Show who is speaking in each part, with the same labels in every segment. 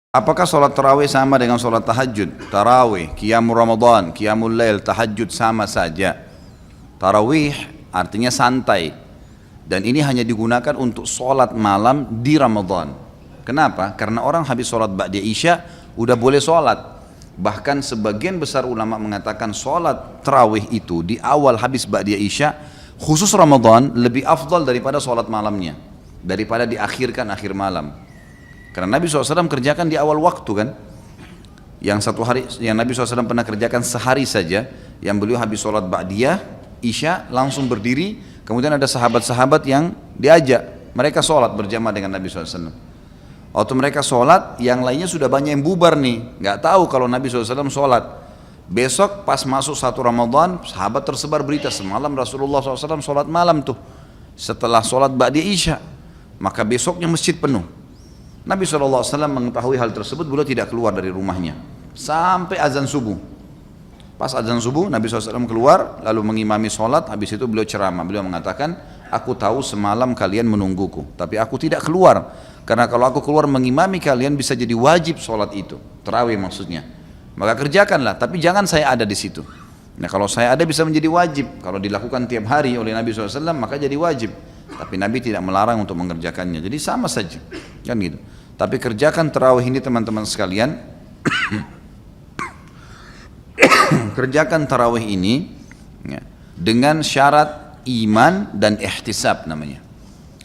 Speaker 1: Apakah sholat tarawih sama dengan sholat tahajud? Tarawih, qiyamul Ramadan, qiyamul lail, tahajud sama saja. Tarawih artinya santai. Dan ini hanya digunakan untuk sholat malam di Ramadan. Kenapa? Karena orang habis sholat ba'da isya udah boleh sholat. Bahkan sebagian besar ulama mengatakan sholat tarawih itu di awal habis ba'da isya khusus Ramadan lebih afdal daripada sholat malamnya, daripada diakhirkan akhir malam. Karena Nabi SAW kerjakan di awal waktu kan. Yang satu hari yang Nabi SAW pernah kerjakan sehari saja, yang beliau habis sholat ba'diyah isya langsung berdiri, kemudian ada sahabat-sahabat yang diajak, mereka sholat berjamaah dengan Nabi SAW. Waktu mereka sholat, yang lainnya sudah banyak yang bubar nih, nggak tahu kalau Nabi SAW sholat. Besok pas masuk 1 Ramadan, sahabat tersebar berita semalam Rasulullah SAW sholat malam tuh setelah sholat ba'diyah isya, maka besoknya masjid penuh. Nabi SAW mengetahui hal tersebut, beliau tidak keluar dari rumahnya sampai azan subuh. Pas azan subuh Nabi SAW keluar lalu mengimami sholat. Habis itu beliau ceramah, beliau mengatakan, aku tahu semalam kalian menungguku, tapi aku tidak keluar karena kalau aku keluar mengimami kalian bisa jadi wajib sholat itu, tarawih maksudnya. Maka kerjakanlah, tapi jangan saya ada di situ. Nah kalau saya ada bisa menjadi wajib, kalau dilakukan tiap hari oleh Nabi SAW maka jadi wajib. Tapi Nabi tidak melarang untuk mengerjakannya, jadi sama saja kan gitu. Tapi kerjakan tarawih ini teman-teman sekalian. Kerjakan tarawih ini ya, dengan syarat iman dan ihtisab namanya.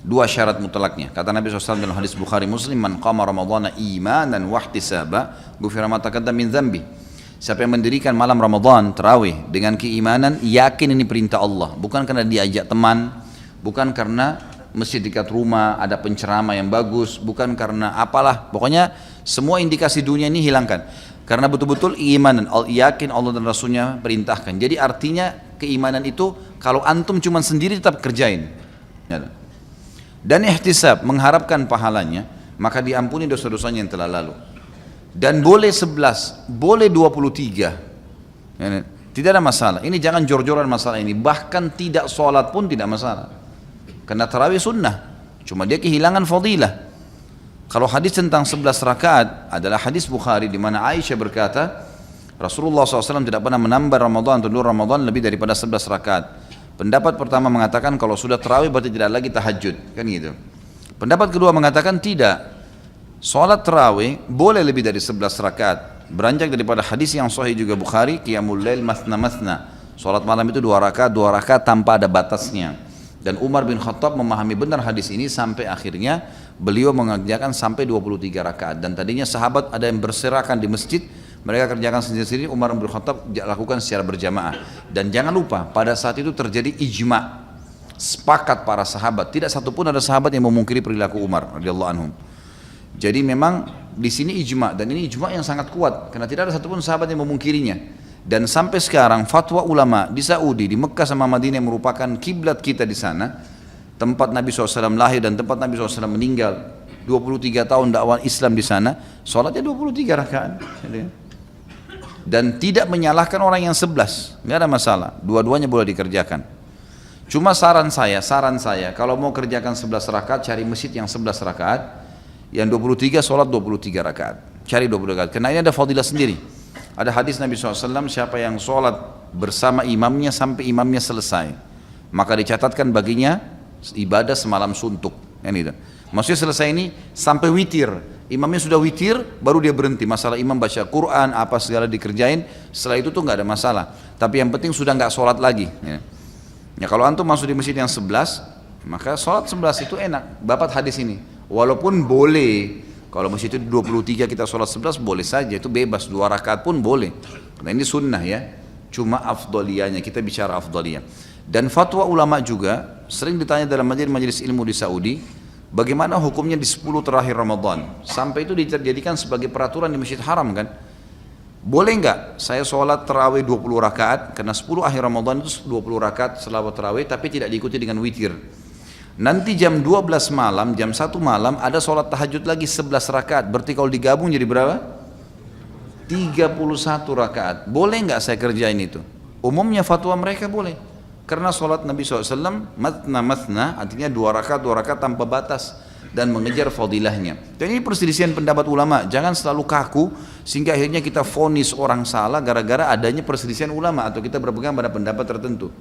Speaker 1: 2 syarat mutlaknya. Kata Nabi SAW dalam hadis Bukhari Muslim, man qama ramadhana imanan wa ihtisaba ghufira ma taqaddama min dzambi. Siapa yang mendirikan malam Ramadan tarawih dengan keimanan, yakin ini perintah Allah, bukan karena diajak teman, bukan karena masjid dekat rumah ada penceramah yang bagus, bukan karena apalah, pokoknya semua indikasi dunia ini hilangkan. Karena betul-betul keimanan, yakin Allah dan Rasulnya perintahkan. Jadi artinya keimanan itu kalau antum cuma sendiri tetap kerjain. Dan ihtisab, mengharapkan pahalanya, maka diampuni dosa-dosanya yang telah lalu. Dan boleh 11, boleh 23. Tidak ada masalah. Ini jangan jor-joran masalah ini. Bahkan tidak sholat pun tidak masalah. Karena tarawih sunnah, cuma dia kehilangan fadilah. Kalau hadis tentang 11 rakaat adalah hadis Bukhari di mana Aisyah berkata, Rasulullah SAW tidak pernah menambah Ramadan atau luar Ramadan lebih daripada 11 rakaat. Pendapat pertama mengatakan kalau sudah tarawih berarti tidak lagi tahajud, kan gitu. Pendapat kedua mengatakan tidak. Salat tarawih boleh lebih dari 11 rakaat. Beranjak daripada hadis yang sahih juga Bukhari, qiyamul lail mathna. Salat malam itu 2 rakaat tanpa ada batasnya. Dan Umar bin Khattab memahami benar hadis ini sampai akhirnya beliau mengerjakan sampai 23 rakaat. Dan tadinya sahabat ada yang berserakan di masjid, mereka kerjakan sendiri-sendiri, Umar bin Khattab lakukan secara berjamaah. Dan jangan lupa pada saat itu terjadi ijma, sepakat para sahabat, tidak satupun ada sahabat yang memungkiri perilaku Umar radhiyallahu anhum. Jadi memang di sini ijma, dan ini ijma yang sangat kuat karena tidak ada satupun sahabat yang memungkirinya. Dan sampai sekarang fatwa ulama di Saudi, di Mekah sama Madinah yang merupakan kiblat kita di sana, tempat Nabi SAW lahir dan tempat Nabi SAW meninggal, 23 tahun dakwah Islam di sana, sholatnya 23 rakaat. Dan tidak menyalahkan orang yang 11, nggak ada masalah, dua-duanya boleh dikerjakan. Cuma saran saya, kalau mau kerjakan 11 rakaat, cari masjid yang 11 rakaat, yang 23 sholat 23 rakaat, cari 23 rakaat, karena ini ada fadilah sendiri. Ada hadis Nabi SAW, siapa yang sholat bersama imamnya sampai imamnya selesai, maka dicatatkan baginya ibadah semalam suntuk. Maksudnya selesai ini sampai witir, imamnya sudah witir, baru dia berhenti. Masalah imam baca Quran, apa segala dikerjain, setelah itu tuh nggak ada masalah. Tapi yang penting sudah nggak sholat lagi. Ya kalau antum masuk di masjid yang 11, maka sholat 11 itu enak. Dapat hadis ini, walaupun boleh. Kalau masjid itu 23 kita sholat 11 boleh saja, itu bebas, 2 rakaat pun boleh. Karena ini sunnah ya, cuma afdaliyahnya, kita bicara afdaliyah. Dan fatwa ulama juga sering ditanya dalam majelis ilmu di Saudi, bagaimana hukumnya di 10 terakhir Ramadan, sampai itu dijadikan sebagai peraturan di Masjid Haram kan. Boleh nggak saya sholat tarawih 20 rakaat, karena 10 akhir Ramadan itu 20 rakaat selawat tarawih, tapi tidak diikuti dengan witir. Nanti jam 12 malam, jam 1 malam ada sholat tahajud lagi 11 rakaat. Berarti kalau digabung jadi berapa? 31 rakaat. Boleh nggak saya kerjain itu? Umumnya fatwa mereka boleh. Karena sholat Nabi SAW matna, artinya 2 rakaat tanpa batas. dan mengejar fadilahnya. Dan ini perselisihan pendapat ulama, jangan selalu kaku sehingga akhirnya kita vonis orang salah gara-gara adanya perselisihan ulama atau kita berpegang pada pendapat tertentu.